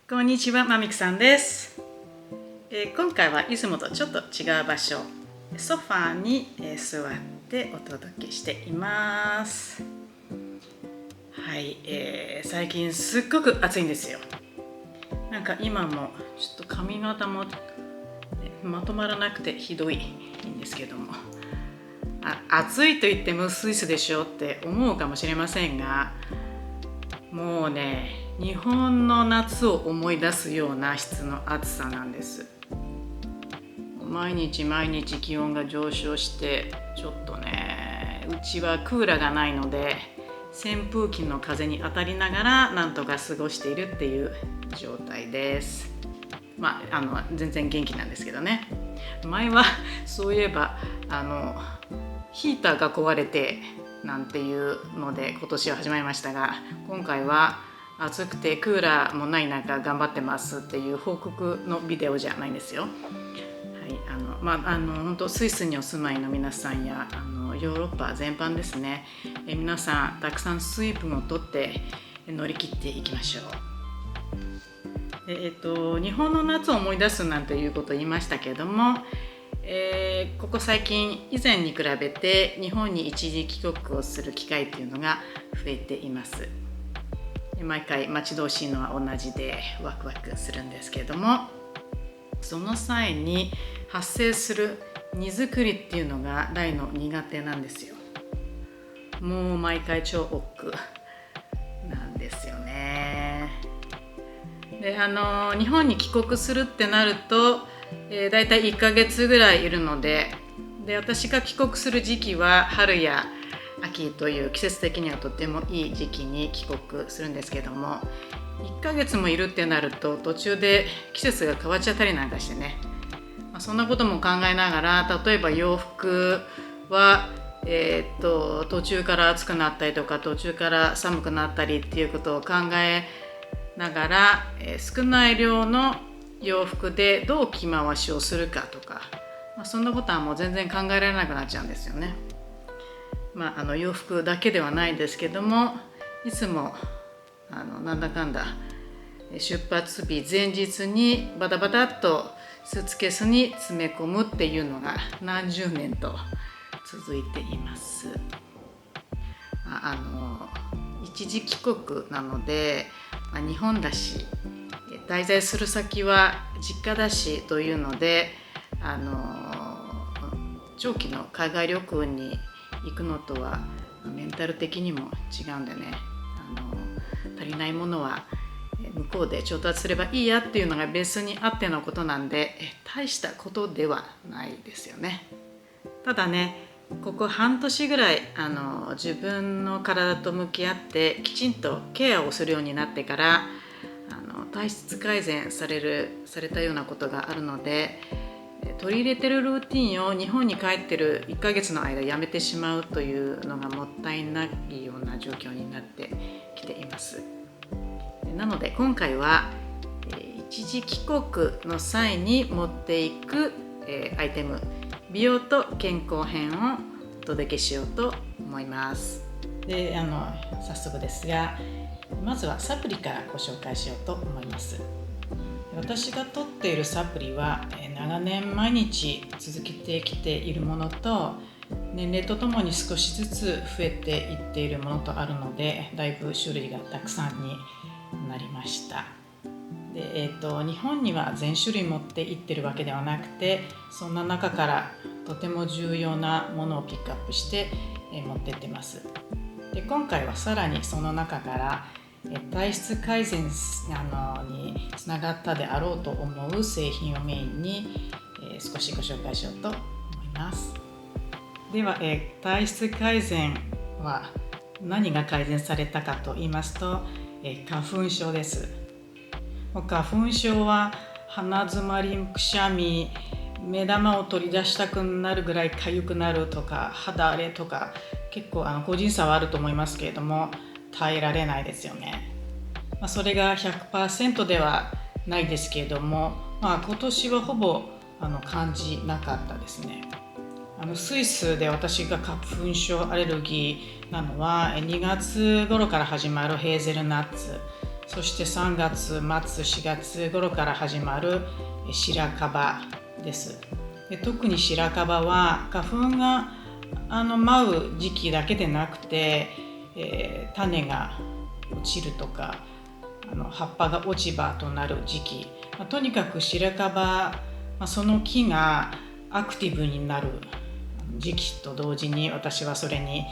こんにちは、まみくさんです。今回はいつもとちょっと違う場所、ソファーに、座ってお届けしています。はい、最近すっごく暑いんですよ。なんか今もちょっと髪型も、まとまらなくてひどいんですけども、暑いと言ってもスイスでしょって思うかもしれませんが、もうね、日本の夏を思い出すような質の暑さなんです。毎日気温が上昇して、ちょっとね、うちはクーラーがないので扇風機の風に当たりながらなんとか過ごしているっていう状態です。全然元気なんですけどね。前はそういえばヒーターが壊れてなんていうので今年は始まりましたが、今回は暑くてクーラーもない中頑張ってますっていう報告のビデオじゃないんですよ。はい、本当スイスにお住まいの皆さんやヨーロッパ全般ですね、皆さんたくさん水分をとって乗り切っていきましょう。日本の夏を思い出すなんていうことを言いましたけれども、ここ最近以前に比べて日本に一時帰国をする機会っていうのが増えています。毎回待ち遠しいのは同じでワクワクするんですけれども、その際に発生する荷造りっていうのが大の苦手なんですよ。もう毎回超億劫なんですよね。で日本に帰国するってなると、だいたい1ヶ月ぐらいいるので、私が帰国する時期は春や秋という季節的にはとてもいい時期に帰国するんですけども、1ヶ月もいるってなると途中で季節が変わっちゃったりなんかしてね、そんなことも考えながら、例えば洋服は、途中から暑くなったりとか途中から寒くなったりっていうことを考えながら、少ない量の洋服でどう着回しをするかとか、そんなことはもう全然考えられなくなっちゃうんですよね。洋服だけではないんですけども、いつもなんだかんだ出発日前日にバタバタっとスーツケースに詰め込むっていうのが何十年と続いています。一時帰国なので、日本だし滞在する先は実家だしというので、長期の海外旅行に行くのとはメンタル的にも違うんでね、足りないものは向こうで調達すればいいやっていうのがベースにあってのことなんで、大したことではないですよね。ただね、ここ半年ぐらい自分の体と向き合ってきちんとケアをするようになってから、体質改善されたようなことがあるので、取り入れてるルーティンを日本に帰ってる1ヶ月の間やめてしまうというのがもったいないような状況になってきています。なので今回は一時帰国の際に持っていくアイテム、美容と健康編をお届けしようと思います。で早速ですが、まずはサプリからご紹介しようと思います。私が取っているサプリは長年毎日続けてきているものと、年齢とともに少しずつ増えていっているものとあるので、だいぶ種類がたくさんになりました。で、日本には全種類持っていってるわけではなくて、そんな中からとても重要なものをピックアップして持ってってます。で、今回はさらにその中から体質改善につながったであろうと思う製品をメインに少しご紹介しようと思います。では、体質改善は何が改善されたかと言いますと、花粉症です。花粉症は鼻詰まり、くしゃみ、目玉を取り出したくなるぐらい痒くなるとか、肌荒れとか、結構個人差はあると思いますけれども、耐えられないですよね。それが 100% ではないですけれども、今年はほぼ感じなかったですね。スイスで私が花粉症アレルギーなのは2月頃から始まるヘーゼルナッツそして3月末4月頃から始まる白樺です。で特に白樺は花粉が舞う時期だけでなくて、種が落ちるとか葉っぱが落ち葉となる時期、とにかく白樺、その木がアクティブになる時期と同時に私はそれに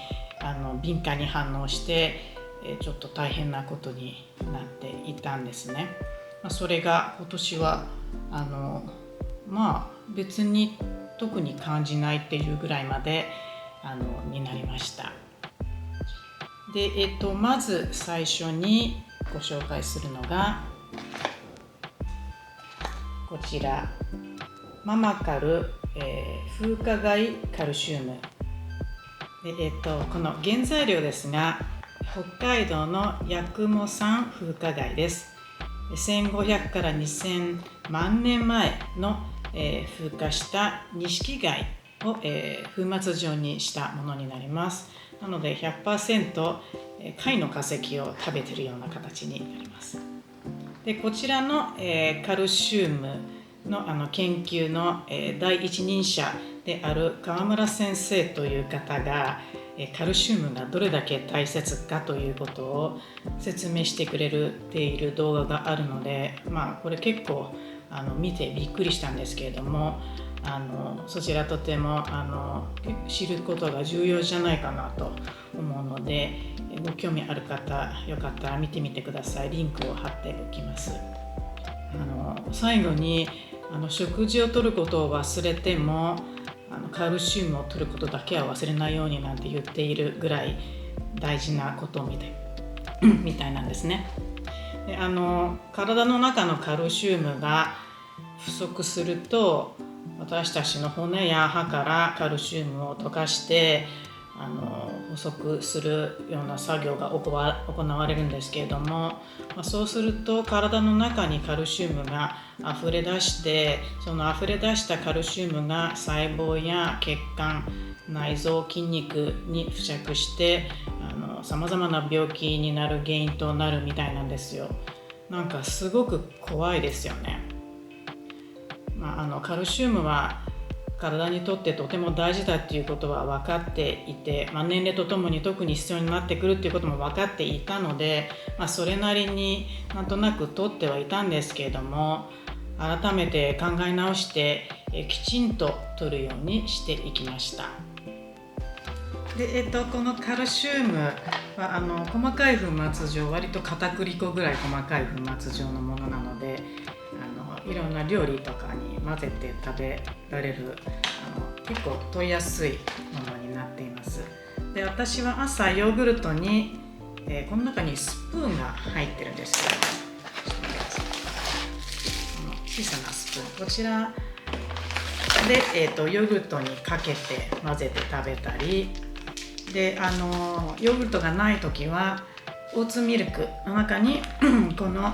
敏感に反応してちょっと大変なことになっていたんですね。それが今年は別に特に感じないっていうぐらいまでになりました。で、まず最初にご紹介するのがこちらママカル、風化害カルシウムで、この原材料ですが北海道の八雲産風化貝です。1500から2000万年前の、風化した錦貝を、粉末状にしたものになります。なので 100% 貝の化石を食べているような形になります。でこちらの、カルシウムの、研究の、第一人者である川村先生という方がカルシウムがどれだけ大切かということを説明してくれている動画があるので、これ結構見てびっくりしたんですけれども、そちらとても知ることが重要じゃないかなと思うので、ご興味ある方よかったら見てみてください。リンクを貼っておきます。最後に食事をとることを忘れてもカルシウムを摂ることだけは忘れないようになんて言っているぐらい大事なことみたいなんですね。で体の中のカルシウムが不足すると私たちの骨や歯からカルシウムを溶かして補足するような作業が行われるんですけれども、そうすると体の中にカルシウムが溢れ出して、その溢れ出したカルシウムが細胞や血管、内臓、筋肉に付着してさまざまな病気になる原因となるみたいなんですよ。なんかすごく怖いですよね。カルシウムは体にとってとても大事だっていうことは分かっていて、年齢とともに特に必要になってくるっていうことも分かっていたので、それなりになんとなくとってはいたんですけれども、改めて考え直してきちんと摂るようにしていきました。で、このカルシウムは細かい粉末状、割と片栗粉ぐらい細かい粉末状のものなので、いろんな料理とかに混ぜて食べられる結構取りやすいものになっています。で、私は朝ヨーグルトに、この中にスプーンが入ってるんですよ。この小さなスプーン、こちらで、ヨーグルトにかけて混ぜて食べたりで、ヨーグルトがないときはオーツミルクの中にこの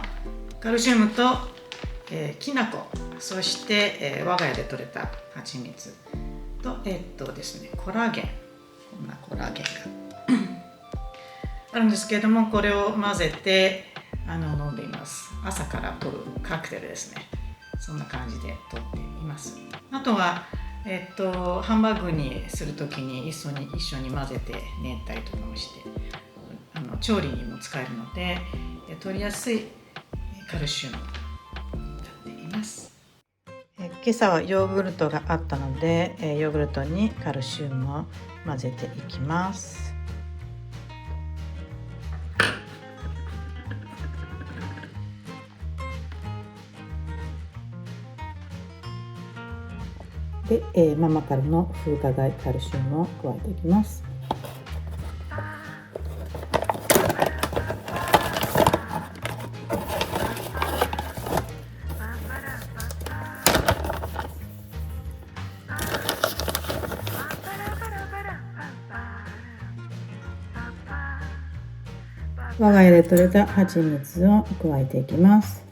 カルシウムときな粉、そして、我が家で採れた蜂蜜と、ですね、コラーゲン、こんなコラーゲンがあるんですけれども、これを混ぜて飲んでいます。朝から摂るカクテルですね。そんな感じで摂っています。あとは、ハンバーグにするときに一緒に混ぜて練ったりとかもして調理にも使えるので摂りやすいカルシウム今朝はヨーグルトがあったので、ヨーグルトにカルシウムを混ぜていきます。で、ママカルの風化害カルシウムを加えていきます。我が家で採れた蜂蜜を加えていきます。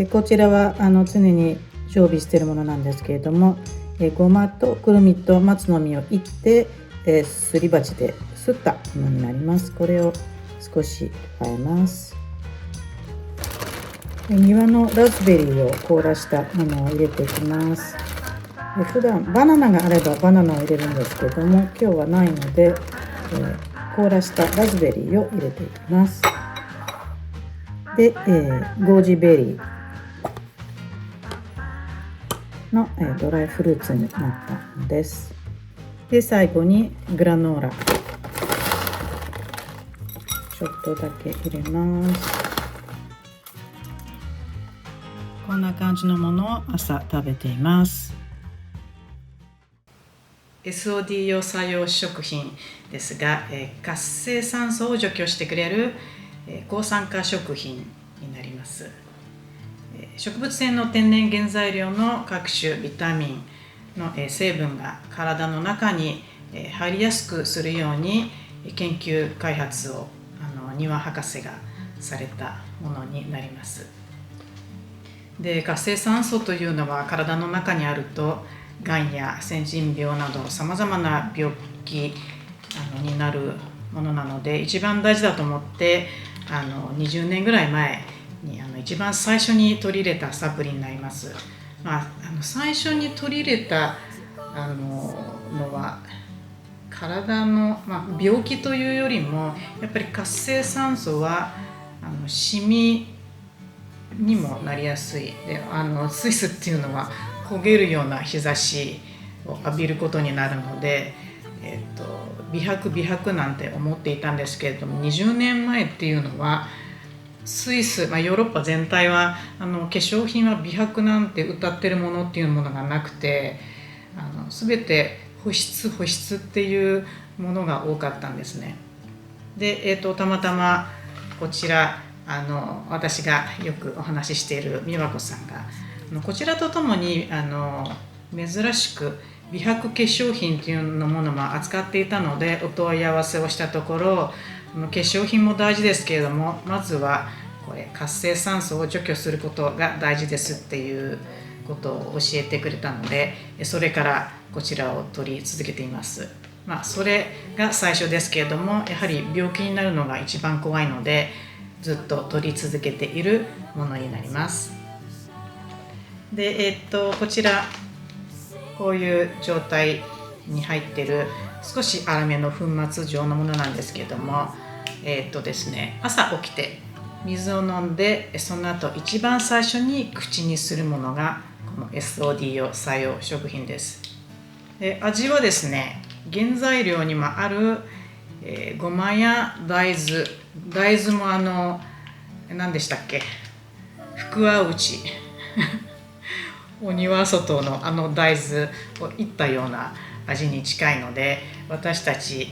こちらは常に常備しているものなんですけれども、ごまとくるみと松の実をいって、すり鉢ですったものになります。これを少し加えます。庭のラズベリーを凍らしたものを入れていきます。普段バナナがあればバナナを入れるんですけども、今日はないので、凍らしたラズベリーを入れていきます。で、ゴージベリーの、ドライフルーツになったのです。で、最後にグラノーラちょっとだけ入れます。こんな感じのものを朝食べています。SOD 用作用食品ですが、活性酸素を除去してくれる、抗酸化食品になります。植物性の天然原材料の各種ビタミンの、成分が体の中に、入りやすくするように研究開発を庭博士がされたものになります。で、活性酸素というのは体の中にあるとがんや先人病などさまざまな病気になるものなので、一番大事だと思って20年ぐらい前に一番最初に取り入れたサプリになります。最初に取り入れたのは体の、病気というよりもやっぱり活性酸素はシミにもなりやすいで、スイスっていうのは焦げるような日差しを浴びることになるので、美白なんて思っていたんですけれども、20年前っていうのはスイス、ヨーロッパ全体は化粧品は美白なんて歌ってるものっていうものがなくて、全て保湿っていうものが多かったんですね。で、たまたまこちら私がよくお話ししている美和子さんがこちらとともに珍しく美白化粧品というものも扱っていたので、お問い合わせをしたところ、化粧品も大事ですけれども、まずはこれ活性酸素を除去することが大事ですっていうことを教えてくれたので、それからこちらを取り続けています。それが最初ですけれども、やはり病気になるのが一番怖いのでずっと取り続けているものになります。で、こちらこういう状態に入っている少し粗めの粉末状のものなんですけれども、ですね、朝起きて水を飲んで、その後一番最初に口にするものがこの SOD 用作用食品です。で、味はですね、原材料にもある、ごまや大豆も何でしたっけ、福和内お庭外の大豆をいったような味に近いので、私たち、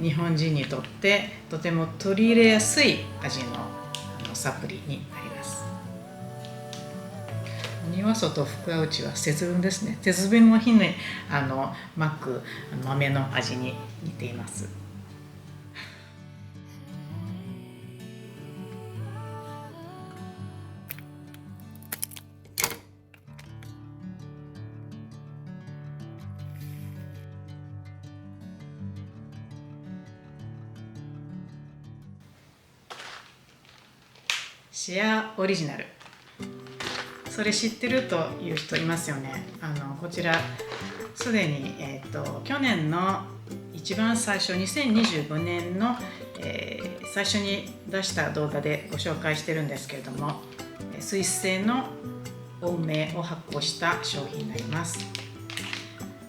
日本人にとってとても取り入れやすい味のサプリになります。お庭外福和内は節分ですね。節分の日に巻く豆の味に似ています。シェアオリジナル、それ知ってるという人いますよね。こちらすでに、去年の一番最初2025年の、最初に出した動画でご紹介してるんですけれども、スイス製の欧米を発酵した商品になります。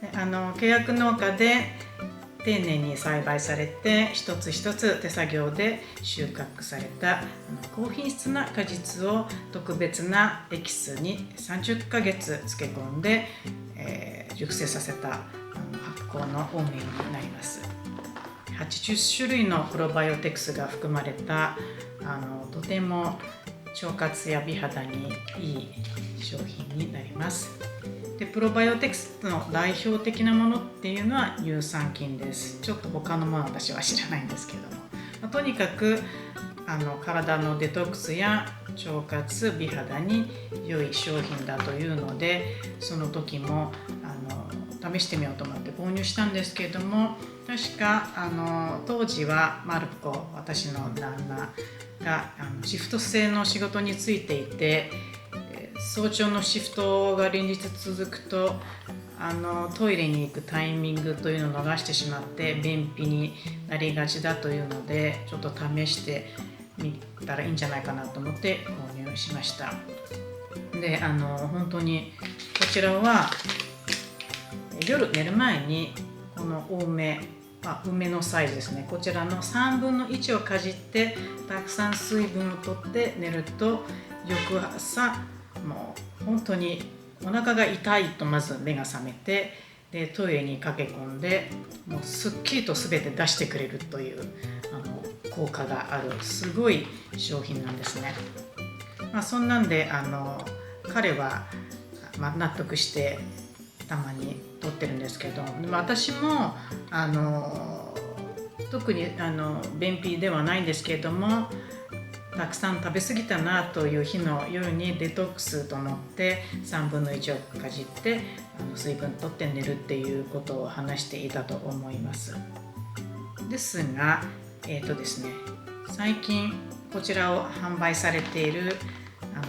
で、契約農家で丁寧に栽培されて一つ一つ手作業で収穫された高品質な果実を特別なエキスに30ヶ月漬け込んで、熟成させた発酵の欧米になります。80種類のプロバイオテクスが含まれたとても腸活や美肌にいい商品になります。で、プロバイオテクスの代表的なものっていうのは乳酸菌です。ちょっと他のものは私は知らないんですけれども、とにかく体のデトックスや腸活美肌に良い商品だというので、その時も試してみようと思って購入したんですけれども、確か当時はマルコ、私の旦那がシフト制の仕事に就いていて、早朝のシフトが連日続くとトイレに行くタイミングというのを逃してしまって便秘になりがちだというので、ちょっと試してみたらいいんじゃないかなと思って購入しました。で本当にこちらは夜寝る前にこの梅のサイズですね、こちらの3分の1をかじってたくさん水分をとって寝ると、翌朝もう本当にお腹が痛いとまず目が覚めて、でトイレに駆け込んでもうすっきりと全て出してくれるという効果があるすごい商品なんですね。そんなんで彼は、納得してたまに取ってるんですけど、でも私も特に便秘ではないんですけれども、たくさん食べ過ぎたなという日の夜にデトックスと思って3分の1をかじって水分取って寝るっていうことを話していたと思います。ですがですね、最近こちらを販売されている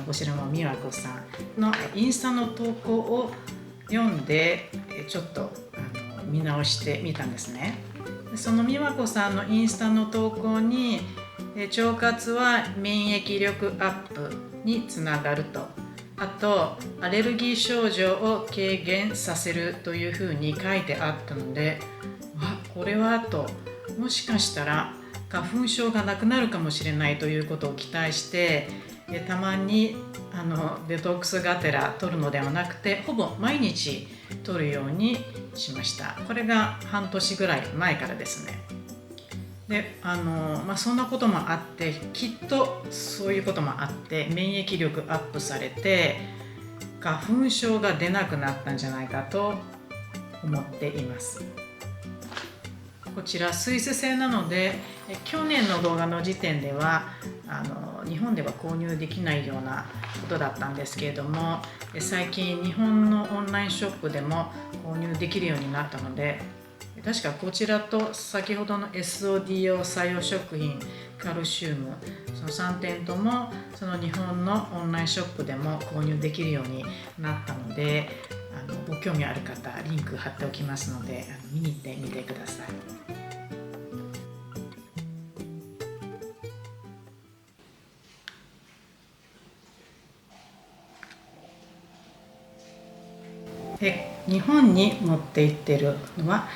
こちらも美和子さんのインスタの投稿を読んでちょっと見直してみたんですね。その美和子さんのインスタの投稿に腸活は免疫力アップにつながると、あとアレルギー症状を軽減させるというふうに書いてあったので、これはと、もしかしたら花粉症がなくなるかもしれないということを期待して、たまにデトックスがてら取るのではなくて、ほぼ毎日取るようにしました。これが半年ぐらい前からですね。でそんなこともあって、きっとそういうこともあって免疫力アップされて花粉症が出なくなったんじゃないかと思っています。こちらスイス製なので、去年の動画の時点では日本では購入できないようなことだったんですけれども、最近日本のオンラインショップでも購入できるようになったので、確かこちらと先ほどの SOD 用作用食品カルシウム、その3点ともその日本のオンラインショップでも購入できるようになったので、ご興味ある方リンク貼っておきますので見に行ってみてください。日本に持って行っているのは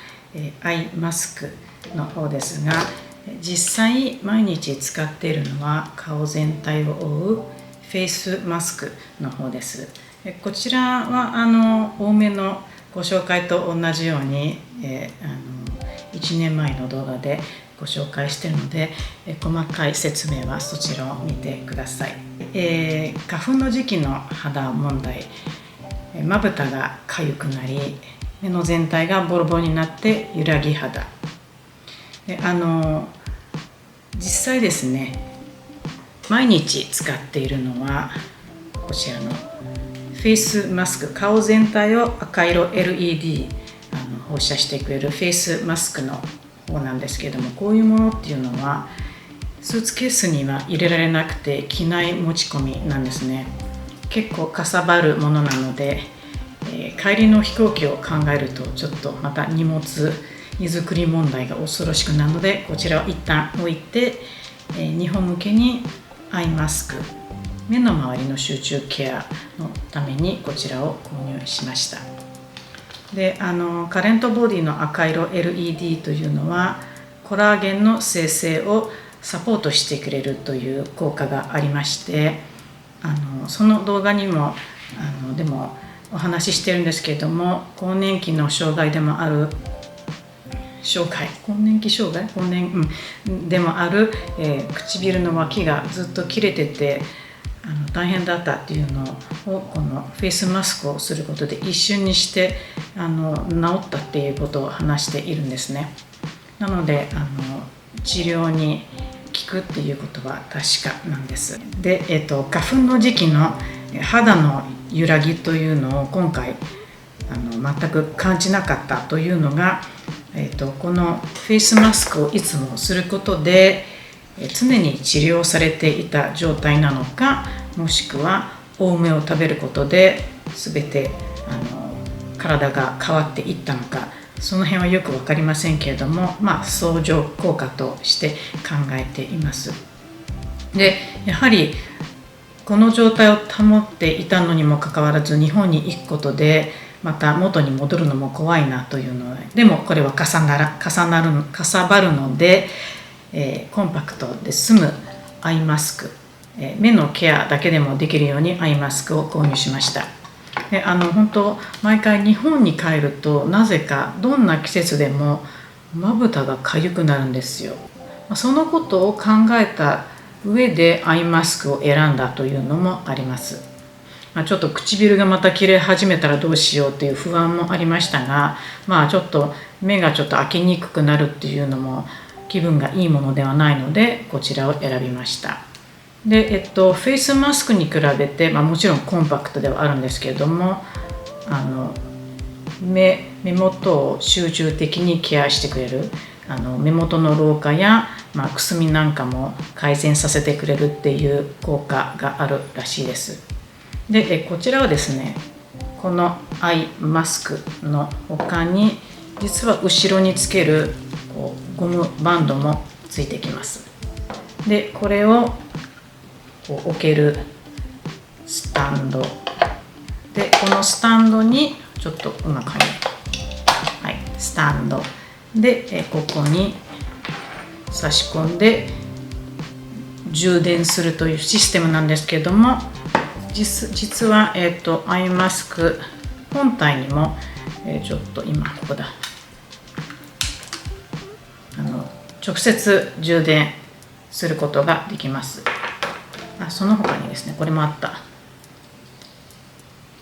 アイマスクの方ですが、実際毎日使っているのは顔全体を覆うフェイスマスクの方です。こちらは多めのご紹介と同じように1年前の動画でご紹介しているので、細かい説明はそちらを見てください。花粉の時期の肌問題、まぶたがかゆくなり目の全体がボロボロになって揺らぎ肌で、実際ですね、毎日使っているのはこちらのフェイスマスク、顔全体を赤色 LED 放射してくれるフェイスマスクの方なんですけれども、こういうものっていうのはスーツケースには入れられなくて機内持ち込みなんですね。結構かさばるものなので、帰りの飛行機を考えるとちょっとまた荷造り問題が恐ろしくなるので、こちらを一旦置いて、日本向けにアイマスク、目の周りの集中ケアのためにこちらを購入しました。でカレントボディの赤色 LED というのはコラーゲンの生成をサポートしてくれるという効果がありまして、その動画にもでもお話ししてるんですけれども、更年期の障害でもあるでもある、唇の脇がずっと切れてて大変だったっていうのをこのフェイスマスクをすることで一瞬にして治ったっていうことを話しているんですね。なので治療に効くっていうことは確かなんです。で、花粉の時期の肌の揺らぎというのを今回全く感じなかったというのがこのフェイスマスクをいつもすることで常に治療されていた状態なのか、もしくは多めを食べることで全て体が変わっていったのか、その辺はよく分かりませんけれども、相乗効果として考えています。でやはりこの状態を保っていたのにもかかわらず日本に行くことでまた元に戻るのも怖いなというのでもこれはかさばるので、コンパクトで済むアイマスク、目のケアだけでもできるようにアイマスクを購入しました。で本当毎回日本に帰るとなぜかどんな季節でもまぶたが痒くなるんですよ。そのことを考えた上でアイマスクを選んだというのもあります。ちょっと唇がまた切れ始めたらどうしようという不安もありましたが、ちょっと目がちょっと開けにくくなるっていうのも気分がいいものではないのでこちらを選びました。で、フェイスマスクに比べて、もちろんコンパクトではあるんですけれども目元を集中的にケアしてくれる、目元の老化や、くすみなんかも改善させてくれるっていう効果があるらしいです。でこちらはですね、このアイマスクの他に実は後ろにつけるゴムバンドもついてきます。でこれを置けるスタンドで、このスタンドにちょっとうまくスタンドでここに差し込んで充電するというシステムなんですけれども、実はアイマスク本体にも、ちょっと今ここだ直接充電することができます。その他にですね、これもあった、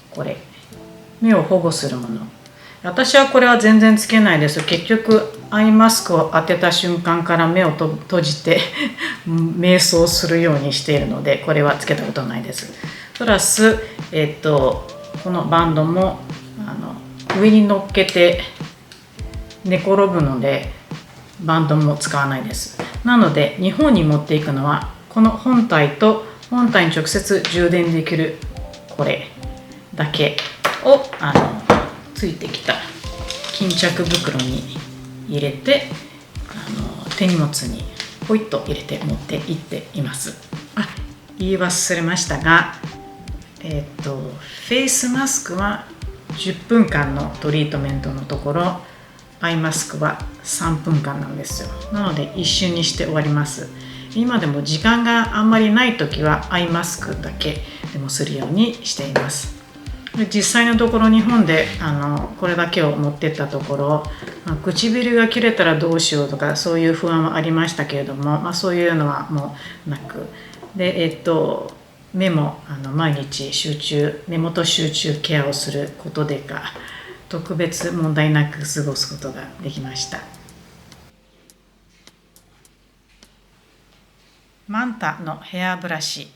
これ目を保護するもの、私はこれは全然つけないです。結局アイマスクを当てた瞬間から目を閉じて瞑想するようにしているのでこれはつけたことないです。プラス、このバンドも上に乗っけて寝転ぶのでバンドも使わないです。なので日本に持っていくのはこの本体と本体に直接充電できるこれだけをついてきた巾着袋に入れて手荷物にポイッと入れて持って行っています。言い忘れましたが、フェイスマスクは10分間のトリートメントのところアイマスクは3分間なんですよ。なので一瞬にして終わります。今でも時間があんまりない時はアイマスクだけでもするようにしています。実際のところ日本でこれだけを持ってったところ、唇が切れたらどうしようとかそういう不安はありましたけれども、そういうのはもうなくで、目も毎日目元集中ケアをすることでか特別問題なく過ごすことができました。マンタのヘアブラシ、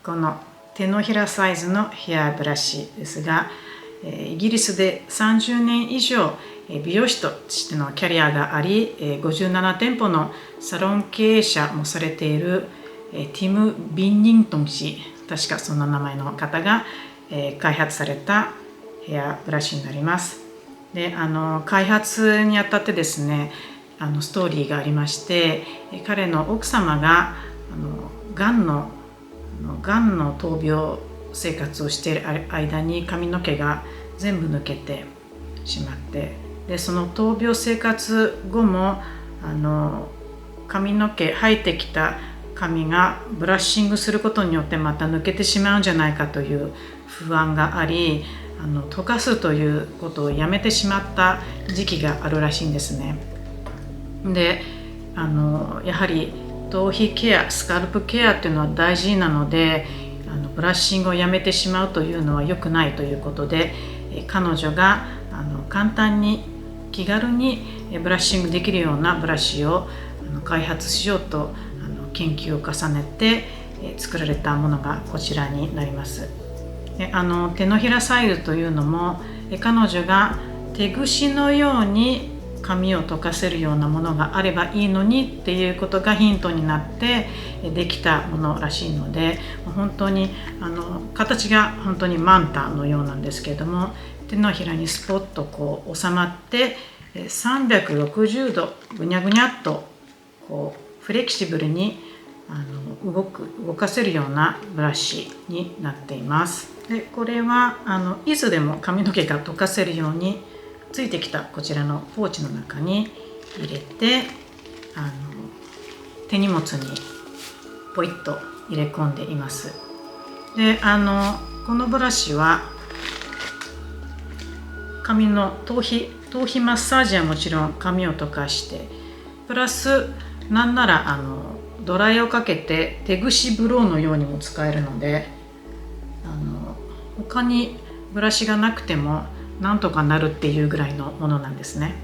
この手のひらサイズのヘアブラシですが、イギリスで30年以上美容師としてのキャリアがあり、57店舗のサロン経営者もされているティム・ビンニントン氏、確かそんな名前の方が開発されたヘアブラシになります。で開発にあたってですね、ストーリーがありまして、彼の奥様ががんの闘病生活をしている間に髪の毛が全部抜けてしまって、でその闘病生活後も髪の毛生えてきた髪がブラッシングすることによってまた抜けてしまうんじゃないかという不安があり、溶かすということをやめてしまった時期があるらしいんですね。でやはり頭皮ケア、スカルプケアっていうのは大事なので、ブラッシングをやめてしまうというのは良くないということで、彼女が簡単に気軽にブラッシングできるようなブラシを開発しようと研究を重ねて作られたものがこちらになります。で手のひらサイズというのも彼女が手ぐしのように髪を溶かせるようなものがあればいいのにっていうことがヒントになってできたものらしいので、本当に形が本当にマンタのようなんですけれども、手のひらにスポッとこう収まって360度ぐにゃぐにゃっとこうフレキシブルに動かせるようなブラシになっています。でこれはいつでも髪の毛が溶かせるようについてきたこちらのポーチの中に入れて手荷物にポイッと入れ込んでいます。でこのブラシは髪の頭皮マッサージはもちろん髪を溶かして、プラスなんならドライをかけて手ぐしブローのようにも使えるので、他にブラシがなくてもなんとかなるっていうぐらいのものなんですね。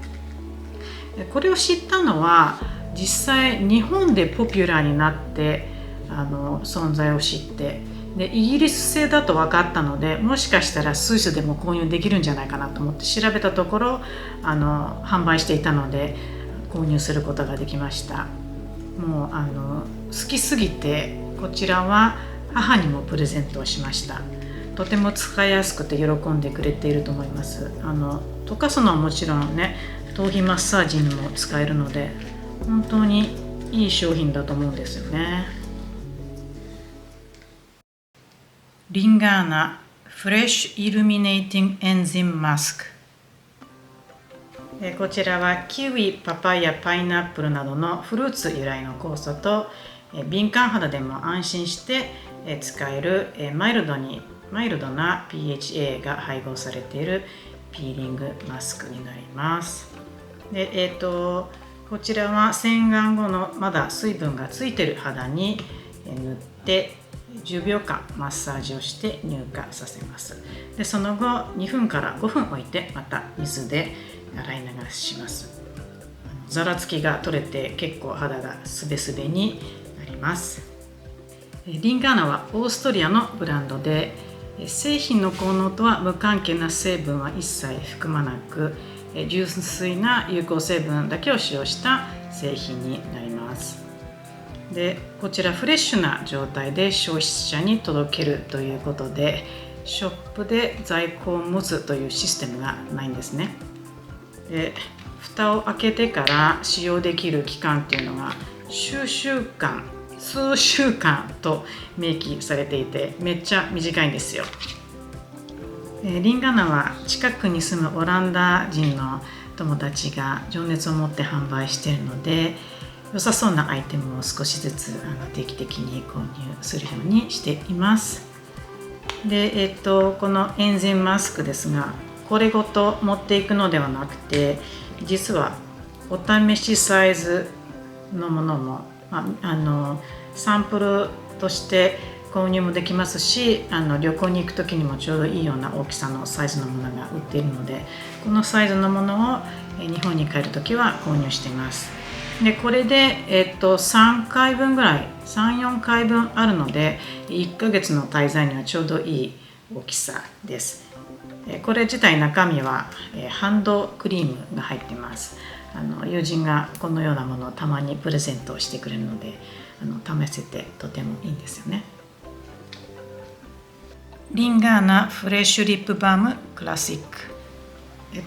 これを知ったのは実際日本でポピュラーになって存在を知って、でイギリス製だと分かったので、もしかしたらスイスでも購入できるんじゃないかなと思って調べたところ販売していたので購入することができました。もう好きすぎてこちらは母にもプレゼントをしました。とても使いやすくて喜んでくれていると思います。溶かすのはもちろんね、頭皮マッサージにも使えるので本当にいい商品だと思うんですよね。リンガーナフレッシュイルミネーティングエンジンマスク。こちらはキウイ、パパイヤ、パイナップルなどのフルーツ由来の酵素と敏感肌でも安心して使えるマイルドな PHA が配合されているピーリングマスクになります。でこちらは洗顔後のまだ水分がついている肌に塗って10秒間マッサージをして乳化させます。でその後2分から5分置いてまた水で洗い流します。ざらつきが取れて結構肌がすべすべになります。リンガーナはオーストリアのブランドで、製品の効能とは無関係な成分は一切含まなく、純粋な有効成分だけを使用した製品になります。でこちらフレッシュな状態で消費者に届けるということで、ショップで在庫を持つというシステムがないんですね。で蓋を開けてから使用できる期間っていうのが数週間と明記されていて、めっちゃ短いんですよ。リンガーナは近くに住むオランダ人の友達が情熱を持って販売しているので、良さそうなアイテムを少しずつ定期的に購入するようにしています。で、このエンジンマスクですが、これごと持っていくのではなくて、実はお試しサイズのものもサンプルとして購入もできますし、旅行に行く時にもちょうどいいような大きさのサイズのものが売っているので、このサイズのものを日本に帰る時は購入しています。でこれで、3回分ぐらい 3,4 回分あるので1ヶ月の滞在にはちょうどいい大きさです。これ自体中身はハンドクリームが入っています。友人がこのようなものをたまにプレゼントをしてくれるので試せてとてもいいんですよね。リンガーナフレッシュリップバームクラシック。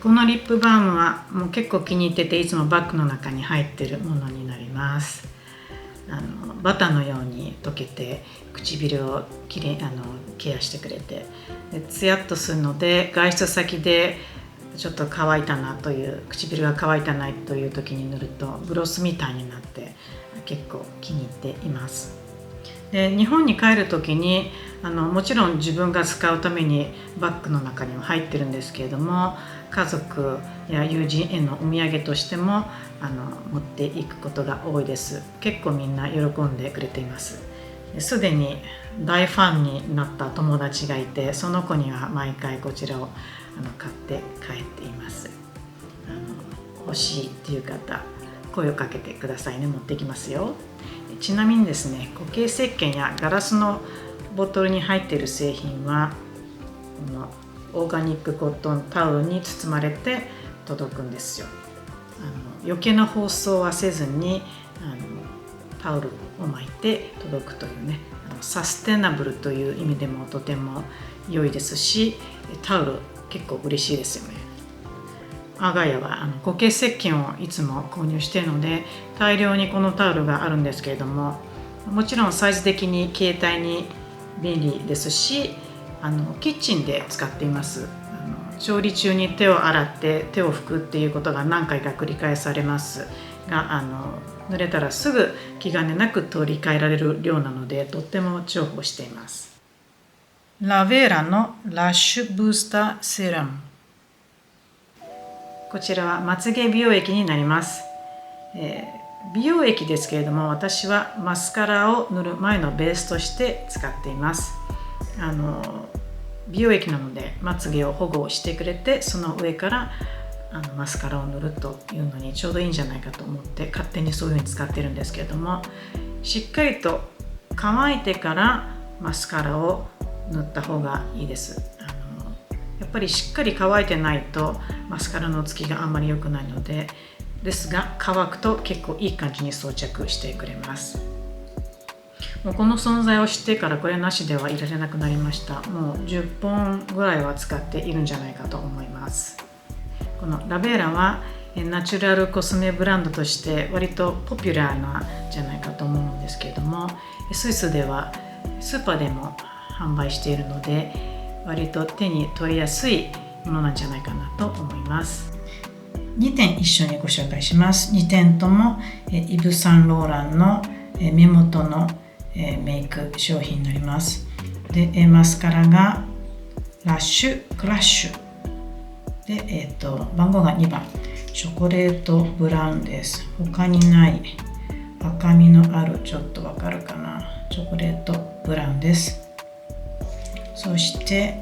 このリップバームはもう結構気に入ってて、いつもバッグの中に入っているものになります。バターのように溶けて唇をケアしてくれて、ツヤっとするので、外出先でちょっと乾いたなという、唇が乾いたなという時に塗るとグロスみたいになって結構気に入っています。で日本に帰る時にもちろん自分が使うためにバッグの中には入ってるんですけれども、家族や友人へのお土産としても持っていくことが多いです。結構みんな喜んでくれています。すでに大ファンになった友達がいて、その子には毎回こちらを買って帰っています。欲しいっていう方、声をかけてくださいね。持ってきますよ。ちなみにですね、固形石鹸やガラスのボトルに入っている製品はこのオーガニックコットンタオルに包まれて届くんですよ。余計な包装はせずにタオルを巻いて届くというね、サステナブルという意味でもとても良いですし、タオル結構嬉しいですよね。我が家は固形石鹸をいつも購入しているので大量にこのタオルがあるんですけれども、もちろんサイズ的に携帯に便利ですし、キッチンで使っています。調理中に手を洗って手を拭くっていうことが何回か繰り返されますが、濡れたらすぐ気兼ねなく取り替えられる量なのでとっても重宝しています。ラベーラのラッシュブースターセラム、こちらはまつげ美容液になります。美容液ですけれども、私はマスカラを塗る前のベースとして使っています。美容液なのでまつげを保護してくれて、その上からマスカラを塗るというのにちょうどいいんじゃないかと思って勝手にそういうふうに使ってるんですけれども、しっかりと乾いてからマスカラを塗った方がいいです。やっぱりしっかり乾いてないとマスカラのつきがあんまり良くないので、ですが乾くと結構いい感じに装着してくれます。もうこの存在を知ってからこれなしではいられなくなりました。もう10本ぐらいは使っているんじゃないかと思います。このラベーラはナチュラルコスメブランドとして割とポピュラーなんじゃないかと思うんですけれども、スイスではスーパーでも販売しているので割と手に取りやすいものなんじゃないかなと思います。2点一緒にご紹介します。2点ともイヴ・サンローランの目元のメイク商品になります。で、マスカラがラッシュクラッシュで、番号が2番チョコレートブラウンです。他にない赤みのある、ちょっとわかるかな、チョコレートブラウンです。そして、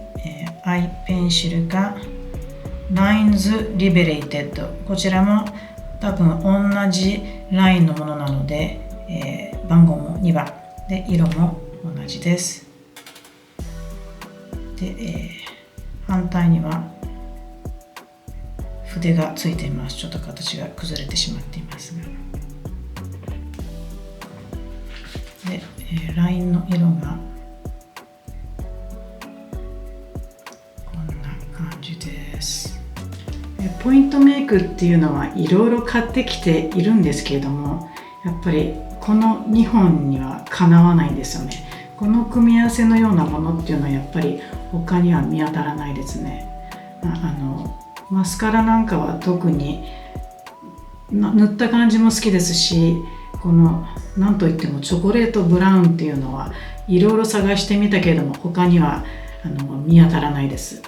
アイペンシルが Lines Liberated、 こちらも多分同じラインのものなので、番号も2番で色も同じです。で、反対には筆がついています。ちょっと形が崩れてしまっていますが、で、ラインの色がこんな感じです。ポイントメイクっていうのはいろいろ買ってきているんですけれども、やっぱりこの2本にはかなわないんですよね。この組み合わせのようなものっていうのはやっぱり他には見当たらないですね。マスカラなんかは特に塗った感じも好きですし、このなんといってもチョコレートブラウンっていうのはいろいろ探してみたけれども他には見当たらないです。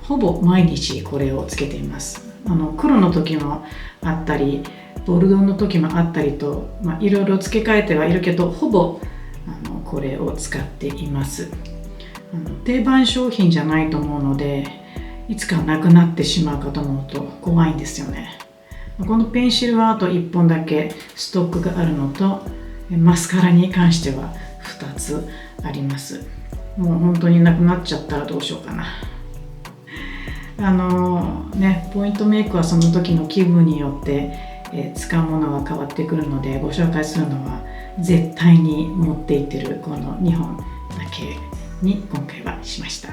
ほぼ毎日これをつけています。黒の時もあったりボルドーの時もあったりと、いろいろ付け替えてはいるけどほぼこれを使っています。定番商品じゃないと思うのでいつかなくなってしまうかと思うと怖いんですよね。このペンシルはあと1本だけストックがあるのとマスカラに関しては2つあります。もう本当になくなっちゃったらどうしようかな。ポイントメイクはその時の気分によって、使うものが変わってくるのでご紹介するのは絶対に持っていってるこの2本だけに今回はしました。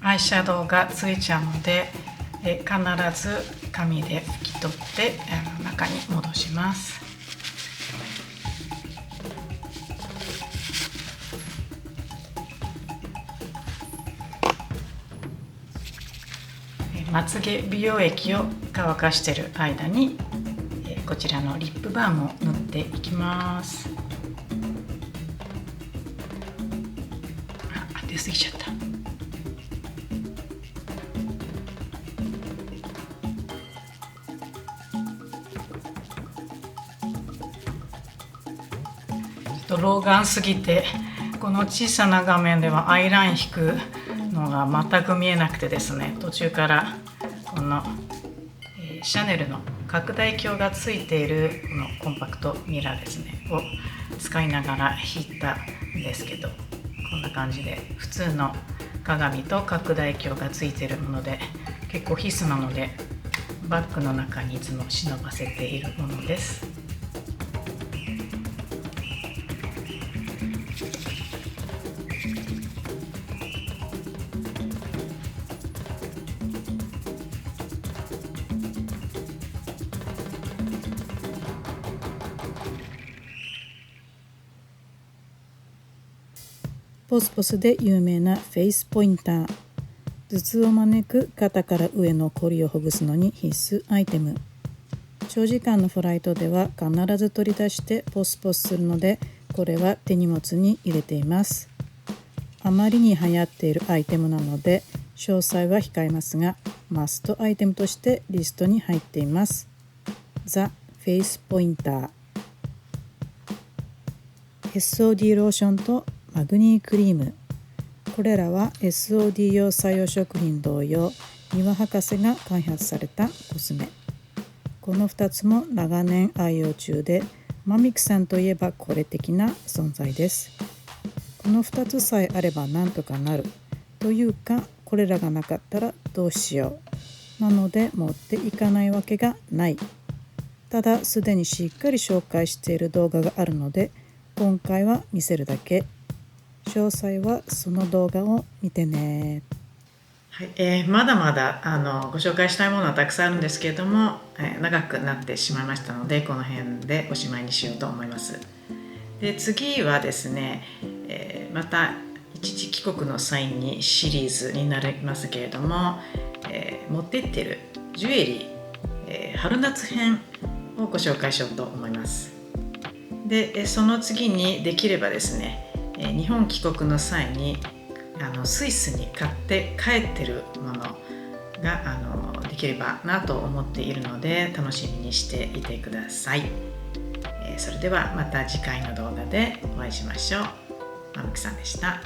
アイシャドウがついちゃうので、必ず紙で拭き取って中に戻します。まつげ美容液を乾かしている間にこちらのリップバームを塗ってていきます。出過ぎちゃった。老眼すぎてこの小さな画面ではアイライン引くのが全く見えなくてですね、途中からこの、シャネルの拡大鏡がついているこのコンパクトミラーですねを使いながら引いたんですけど、こんな感じで普通の鏡と拡大鏡がついているもので結構必須なのでバッグの中にいつも忍ばせているものです。ポスポスで有名なフェイスポインター。頭痛を招く肩から上のこりをほぐすのに必須アイテム。長時間のフライトでは必ず取り出してポスポスするので、これは手荷物に入れています。あまりに流行っているアイテムなので詳細は控えますが、マストアイテムとしてリストに入っています。ザ・フェイスポインター。SOD ローションとマグニークリーム。これらは SOD 用作用食品同様、三輪博士が開発されたコスメ。この2つも長年愛用中で、マミクさんといえばこれ的な存在です。この2つさえあればなんとかなるというか、これらがなかったらどうしようなので持っていかないわけがない。ただすでにしっかり紹介している動画があるので、今回は見せるだけ。詳細はその動画を見てね。はい、まだまだご紹介したいものはたくさんあるんですけれども、長くなってしまいましたのでこの辺でおしまいにしようと思います。で次はですね、また一時帰国の際にシリーズになりますけれども、持っていってるジュエリー、春夏編をご紹介しようと思います。でその次にできればですね、日本帰国の際にスイスに買って帰ってるものができればなと思っているので楽しみにしていてください。それではまた次回の動画でお会いしましょう。まみくさんでした。